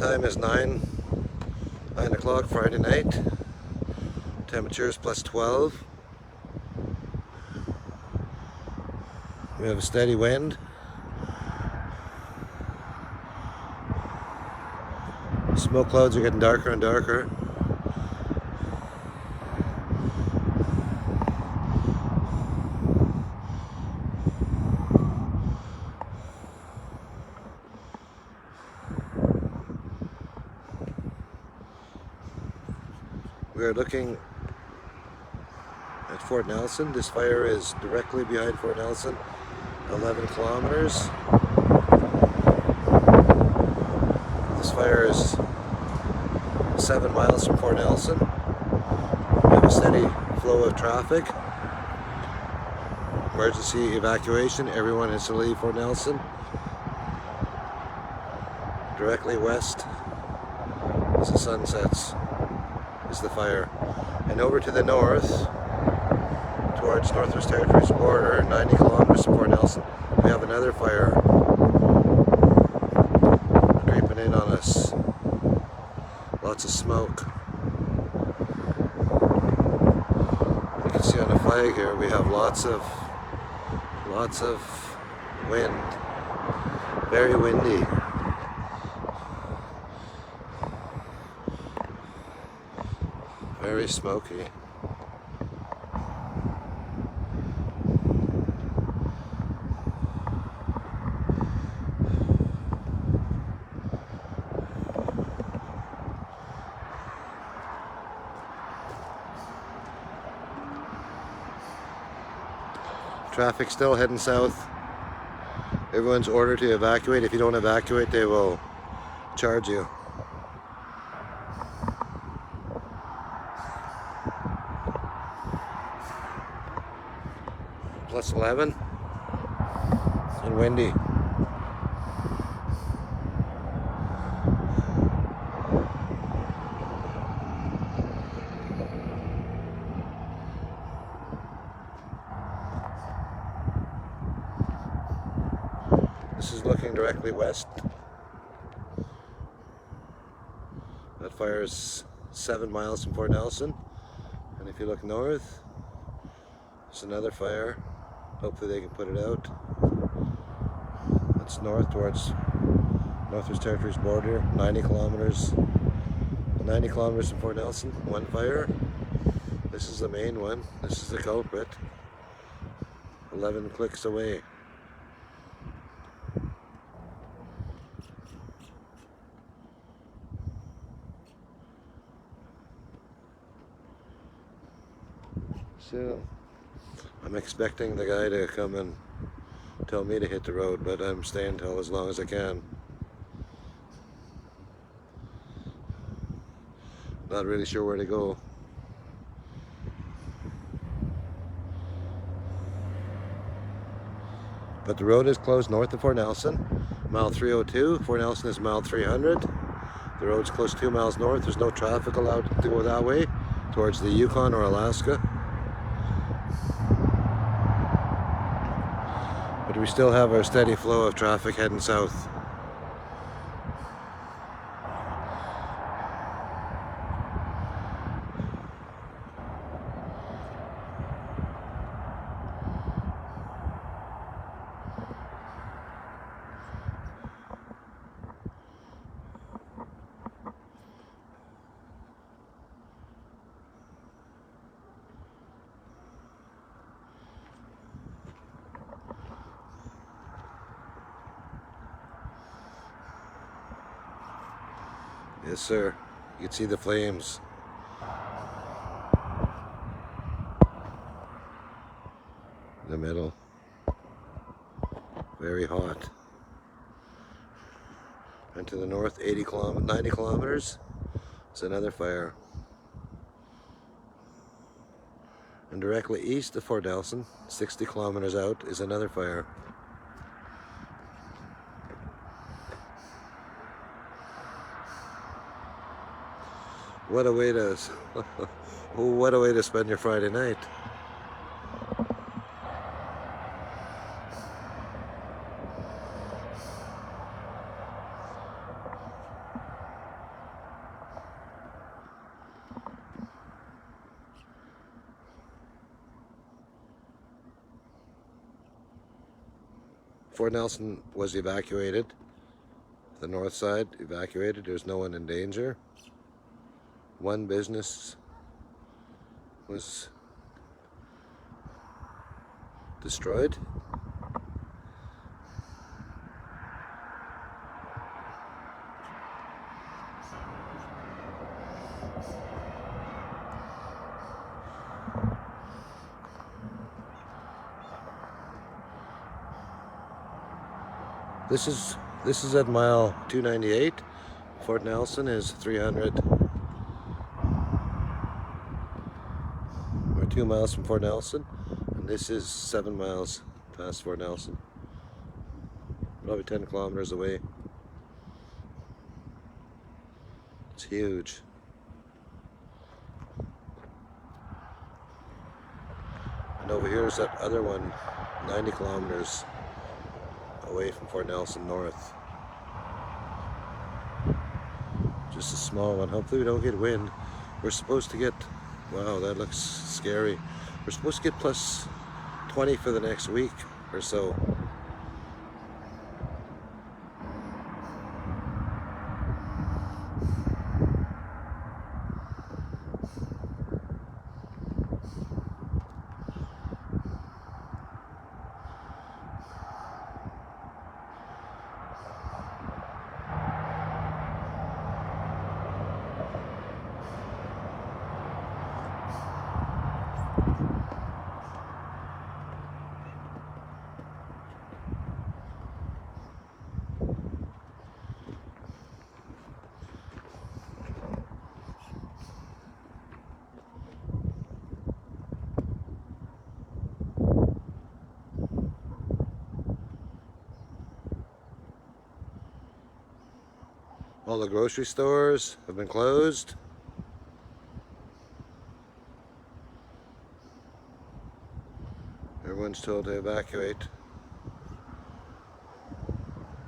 Time is 9 o'clock Friday night. Temperature is +12. We have a steady wind. Smoke clouds are getting darker and darker. We are looking at Fort Nelson. This fire is directly behind Fort Nelson, 11 kilometers. This fire is 7 miles from Fort Nelson. We have a steady flow of traffic. Emergency evacuation. Everyone has to leave Fort Nelson. Directly west, as the sun sets, is the fire. And over to the north, towards Northwest Territories border, 90 kilometers from Fort Nelson, we have another fire creeping in on us. Lots of smoke. You can see on the flag here we have lots of wind. Very windy. Very smoky. Traffic still heading south. Everyone's ordered to evacuate. If you don't evacuate, they will charge you. +11 and windy. This is looking directly west. That fire is 7 miles from Fort Nelson. And if you look north, there's another fire. Hopefully they can put it out. It's north towards Northwest Territories border, 90 kilometers from Fort Nelson. One fire. This is the main one. This is the culprit. 11 clicks away. So I'm expecting the guy to come and tell me to hit the road, but I'm staying till as long as I can. Not really sure where to go. But the road is closed north of Fort Nelson, mile 302. Fort Nelson is mile 300. The road's close 2 miles north. There's no traffic allowed to go that way towards the Yukon or Alaska. But we still have our steady flow of traffic heading south. Yes, sir. You can see the flames. In the middle. Very hot. And to the north, 90 kilometers, is another fire. And directly east of Fort Nelson, 60 kilometers out, is another fire. What a way to spend your Friday night. Fort Nelson was evacuated. The north side evacuated. There's no one in danger. One business was destroyed. This is at mile 298. Fort Nelson is 300 or 2 miles from Fort Nelson, and this is 7 miles past Fort Nelson, probably 10 kilometers away. It's huge. And over here is that other one, 90 kilometers away from Fort Nelson north. Just a small one. Hopefully we don't get wind. We're supposed to get, wow, that looks scary. We're supposed to get plus 20 for the next week or so. All the grocery stores have been closed. Everyone's told to evacuate.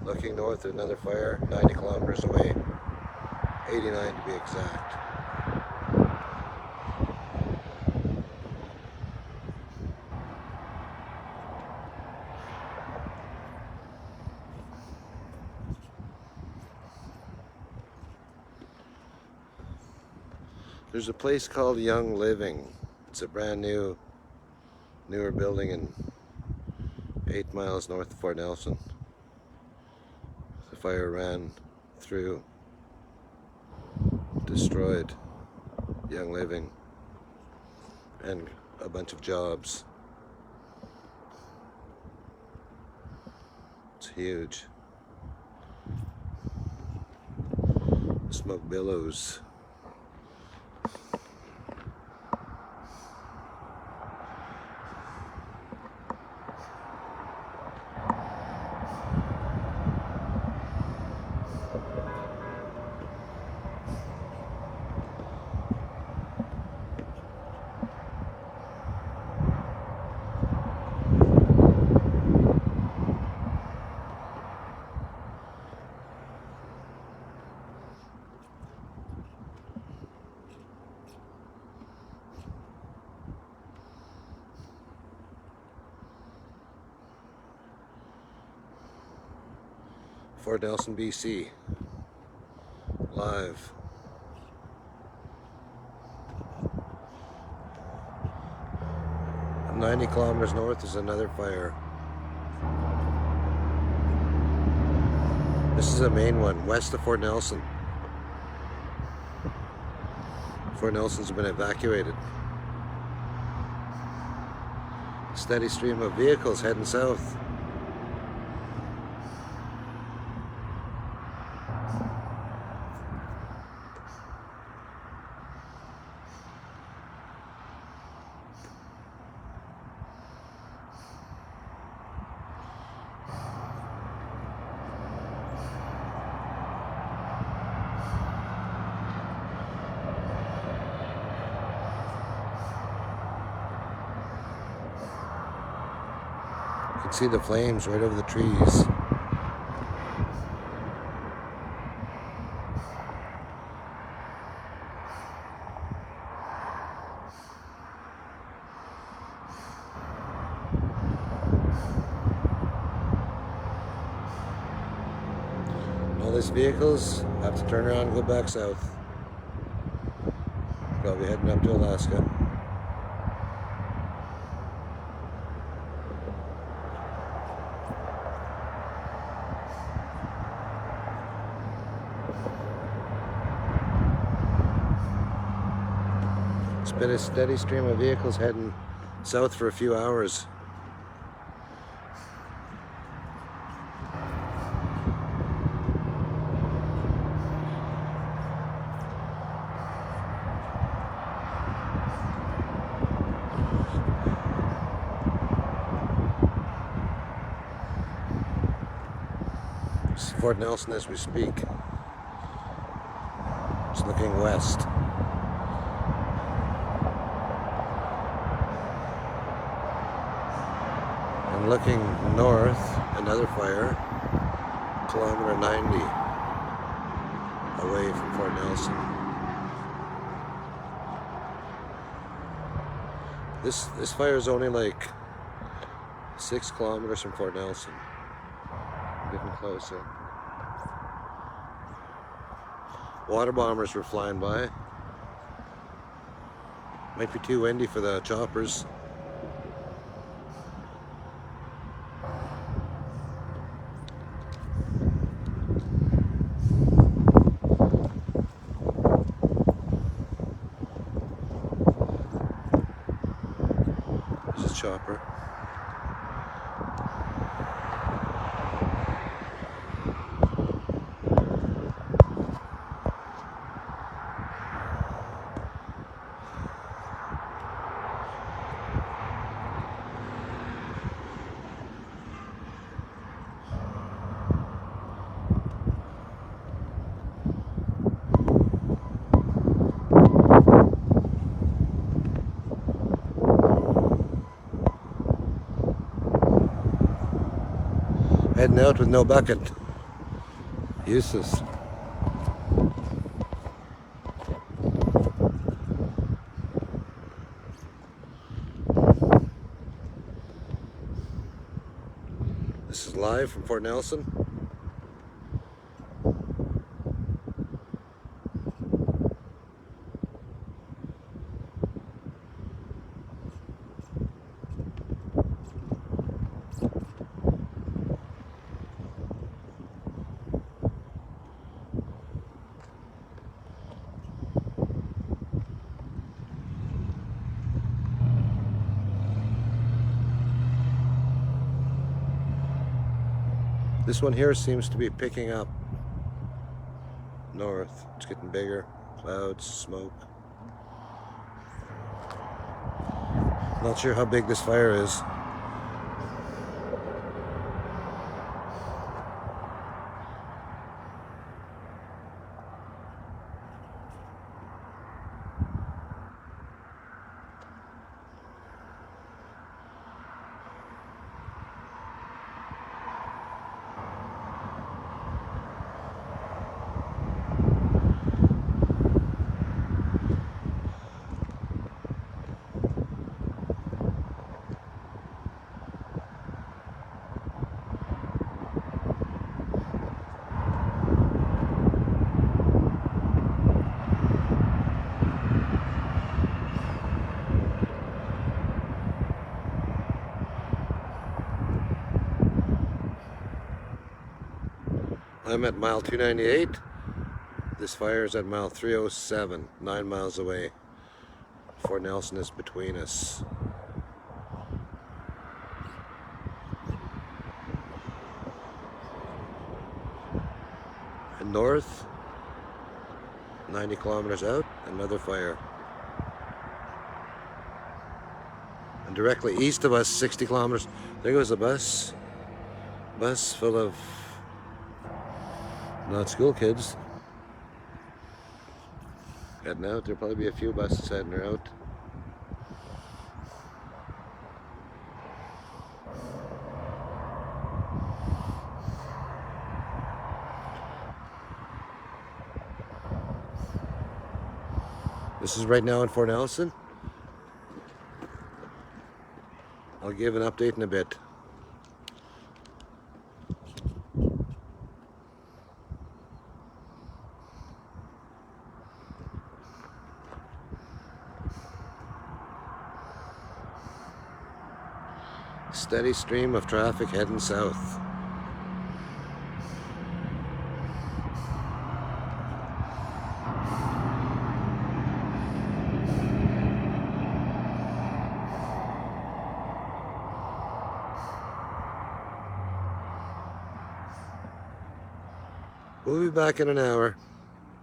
Looking north at another fire, 90 kilometers away, 89 to be exact. There's a place called Young Living. It's a brand newer building in 8 miles north of Fort Nelson. The fire ran through, destroyed Young Living and a bunch of jobs. It's huge. Smoke billows. Fort Nelson, BC, live. And 90 kilometers north is another fire. This is a main one, west of Fort Nelson. Fort Nelson's been evacuated. Steady stream of vehicles heading south. You can see the flames right over the trees. these vehicles have to turn around and go back south. Probably heading up to Alaska. It's been a steady stream of vehicles heading south for a few hours. It's Fort Nelson as we speak. It's looking west. And looking north, another fire, kilometer 90 away from Fort Nelson. This fire is only like 6 kilometers from Fort Nelson. Getting closer. Water bombers were flying by. Might be too windy for the choppers. There's a chopper. Heading out with no bucket. Useless. This is live from Fort Nelson. This one here seems to be picking up north. It's getting bigger. Clouds, smoke. Not sure how big this fire is. I'm at mile 298. This fire is at mile 307, 9 miles away. Fort Nelson is between us. And north, 90 kilometers out, another fire. And directly east of us, 60 kilometers, there goes a bus. Bus full of not school kids. Heading out, there'll probably be a few buses heading out. This is right now in Fort Nelson. I'll give an update in a bit. Steady stream of traffic heading south. We'll be back in an hour.